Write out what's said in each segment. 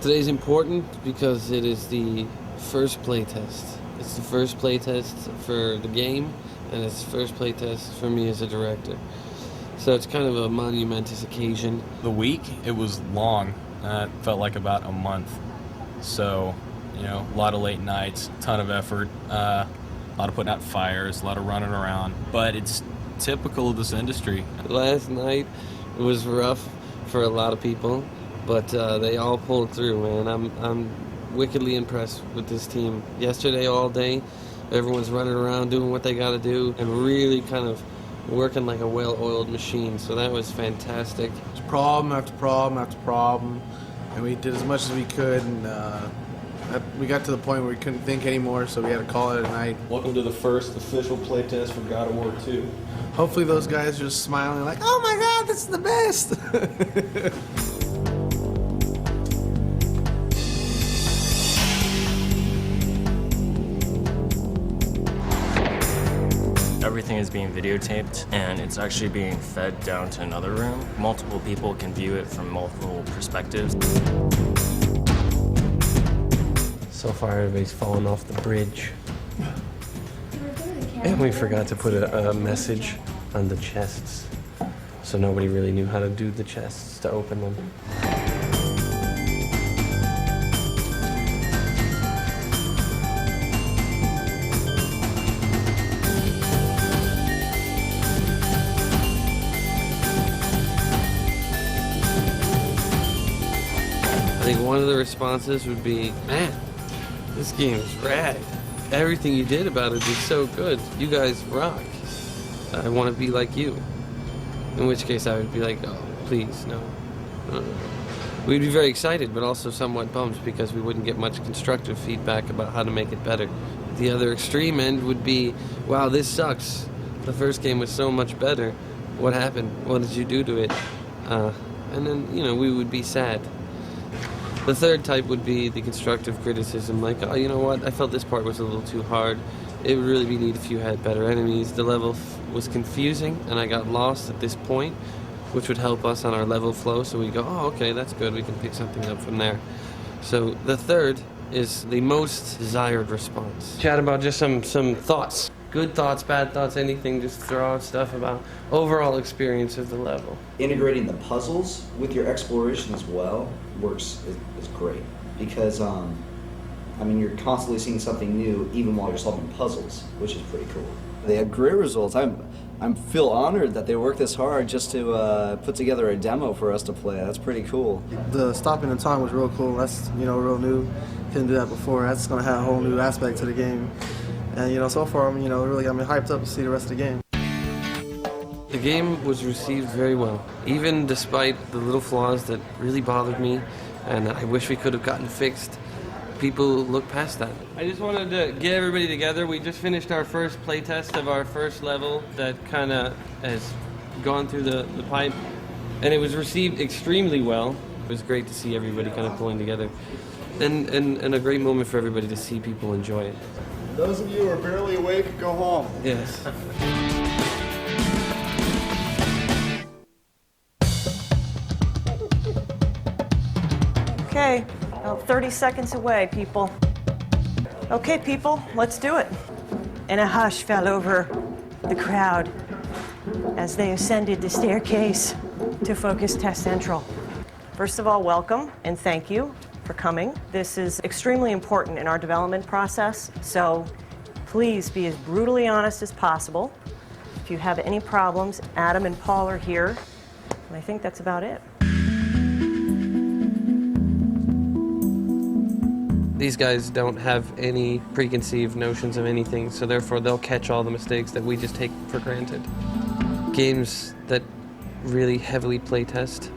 Today's important because it is the first playtest. It's the first playtest for the game, and it's the first playtest for me as a director. So it's kind of a monumentous occasion. The week, it was long. It felt like about a month. So, you know, a lot of late nights, a ton of effort, a lot of putting out fires, a lot of running around. But it's typical of this industry. Last night was rough for a lot of people, but they all pulled through, man. I'm wickedly impressed with this team. Yesterday all day, everyone's running around doing what they got to do and really kind of working like a well-oiled machine, so that was fantastic. It's problem after problem after problem, and we did as much as we could, and we got to the point where we couldn't think anymore, so we had to call it a night. Welcome to the first official playtest for God of War 2. Hopefully those guys are just smiling like, oh my god, this is the best! Everything is being videotaped, and it's actually being fed down to another room. Multiple people can view it from multiple perspectives. So far, everybody's fallen off the bridge. And we forgot to put a message on the chests, so nobody really knew how to do the chests to open them. I think one of the responses would be, man, this game is rad. Everything you did about it is so good. You guys rock. I want to be like you. In which case I would be like, oh, please, no. We'd be very excited, but also somewhat bummed because we wouldn't get much constructive feedback about how to make it better. The other extreme end would be, wow, this sucks. The first game was so much better. What happened? What did you do to it? And then, you know, we would be sad. The third type would be the constructive criticism, like, oh, you know what, I felt this part was a little too hard. It would really be neat if you had better enemies. The level was confusing, and I got lost at this point, which would help us on our level flow, so we go, oh, okay, that's good, we can pick something up from there. So the third is the most desired response. Chat about just some thoughts. Good thoughts, bad thoughts, anything, just throw out stuff about overall experience of the level. Integrating the puzzles with your exploration as well is great, because I mean, you're constantly seeing something new even while you're solving puzzles, which is pretty cool. They had great results. I feel honored that they worked this hard just to put together a demo for us to play. That's pretty cool. The stopping the time was real cool. That's, you know, real new. Couldn't do that before. That's going to have a whole new aspect to the game. And, you know, so far, you know, it really got me hyped up to see the rest of the game. The game was received very well, even despite the little flaws that really bothered me and I wish we could have gotten fixed. People look past that. I just wanted to get everybody together. We just finished our first playtest of our first level that kind of has gone through the pipe, and it was received extremely well. It was great to see everybody kind of pulling together, and a great moment for everybody to see people enjoy it. Those of you who are barely awake, go home. Yes. Okay, about 30 seconds away, people. Okay, people, let's do it. And a hush fell over the crowd as they ascended the staircase to Focus Test Central. First of all, welcome and thank you for coming. This is extremely important in our development process, so please be as brutally honest as possible. If you have any problems, Adam and Paul are here, and I think that's about it. These guys don't have any preconceived notions of anything, so therefore they'll catch all the mistakes that we just take for granted. Games that really heavily playtest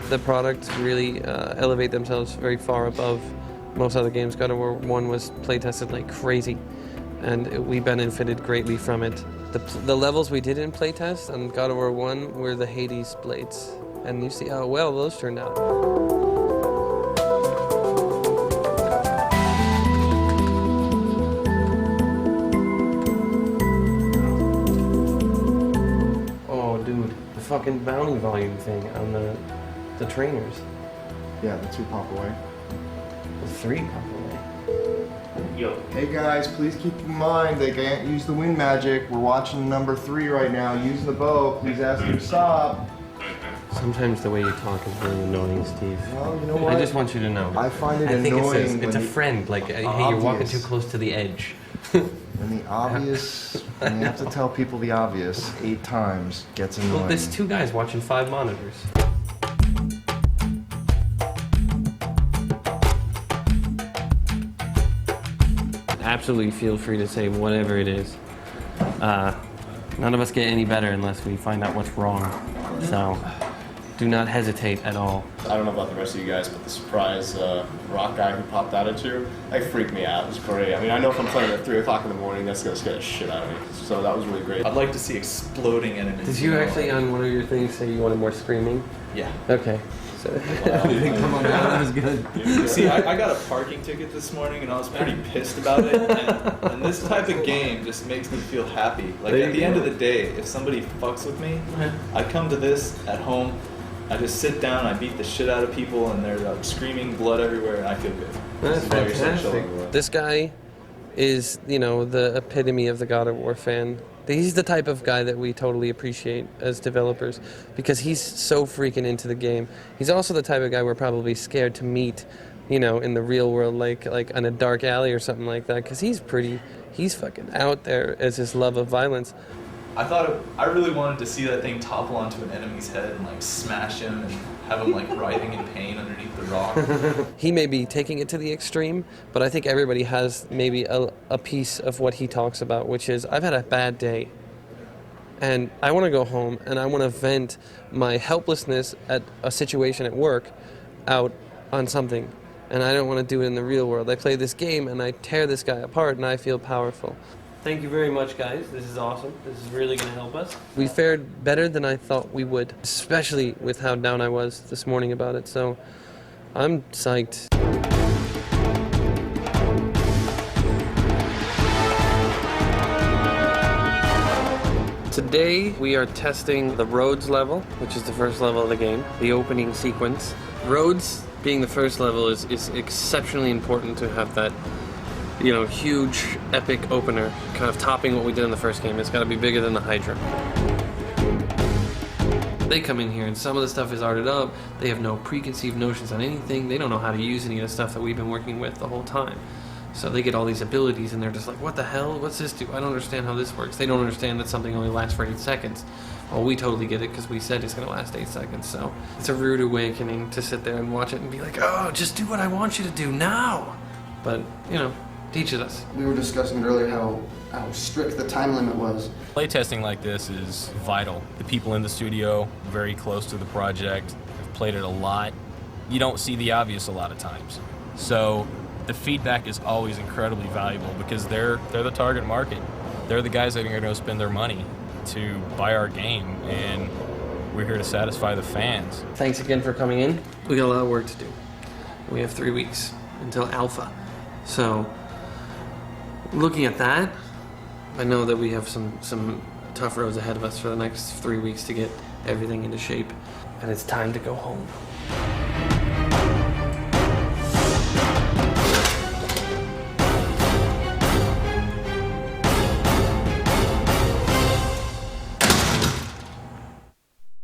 the product really elevate themselves very far above most other games. God of War 1 was playtested like crazy, and we benefited greatly from it. The levels we did in playtest on God of War 1 were the Hades blades, and you see how well those turned out. Oh, dude, the fucking bounty volume thing on the trainers. Yeah, the two pop away. 3 probably. Hey guys, please keep in mind they can't use the wind magic. We're watching number 3 right now using the bow. Please ask him to stop. Sometimes the way you talk is really annoying, Steve. Well, you know what? I just want you to know. I find it I think annoying it's a when friend, like, hey, you're walking too close to the edge. when the obvious, when you have to tell people the obvious 8 times, gets annoying. Well, there's 2 guys watching 5 monitors. Absolutely feel free to say whatever it is. None of us get any better unless we find out what's wrong. So do not hesitate at all. I don't know about the rest of you guys, but the surprise rock guy who popped out at you, that freaked me out. It was great. I mean, I know if I'm playing at 3 o'clock in the morning, that's going to scare the shit out of me. So that was really great. I'd like to see exploding enemies. Did you actually, on one of your things, say you wanted more screaming? Yeah. Okay. So Come on, that was good. See, I got a parking ticket this morning and I was pretty pissed about it. And this type of game just makes me feel happy. Like There at the you end go. of the day, if somebody fucks with me, I come to this at home. I just sit down, I beat the shit out of people, and they're like screaming blood everywhere, and I feel good. That's This is very fantastic. essential. This guy is, you know, the epitome of the God of War fan. He's the type of guy that we totally appreciate as developers because he's so freaking into the game. He's also the type of guy we're probably scared to meet, you know, in the real world, like in a dark alley or something like that, because he's fucking out there as his love of violence. I really wanted to see that thing topple onto an enemy's head and like smash him and have him like writhing in pain underneath the rock. He may be taking it to the extreme, but I think everybody has maybe a piece of what he talks about, which is, I've had a bad day, and I want to go home, and I want to vent my helplessness at a situation at work out on something, and I don't want to do it in the real world. I play this game, and I tear this guy apart, and I feel powerful. Thank you very much, guys. This is awesome. This is really going to help us. We fared better than I thought we would, especially with how down I was this morning about it, so I'm psyched. Today we are testing the roads level, which is the first level of the game, the opening sequence. Roads being the first level is exceptionally important to have that, you know, huge epic opener, kind of topping what we did in the first game. It's got to be bigger than the Hydra. They come in here and some of the stuff is arted up. They have no preconceived notions on anything. They don't know how to use any of the stuff that we've been working with the whole time. So they get all these abilities and they're just like, what the hell? What's this do? I don't understand how this works. They don't understand that something only lasts for 8 seconds. Well, we totally get it because we said it's going to last 8 seconds. So it's a rude awakening to sit there and watch it and be like, oh, just do what I want you to do now. But, you know, teaches us. We were discussing earlier how strict the time limit was. Playtesting like this is vital. The people in the studio, very close to the project, have played it a lot. You don't see the obvious a lot of times. So the feedback is always incredibly valuable because they're the target market. They're the guys that are going to spend their money to buy our game, and we're here to satisfy the fans. Thanks again for coming in. We got a lot of work to do. We have 3 weeks until Alpha. So looking at that, I know that we have some tough roads ahead of us for the next 3 weeks to get everything into shape, and it's time to go home.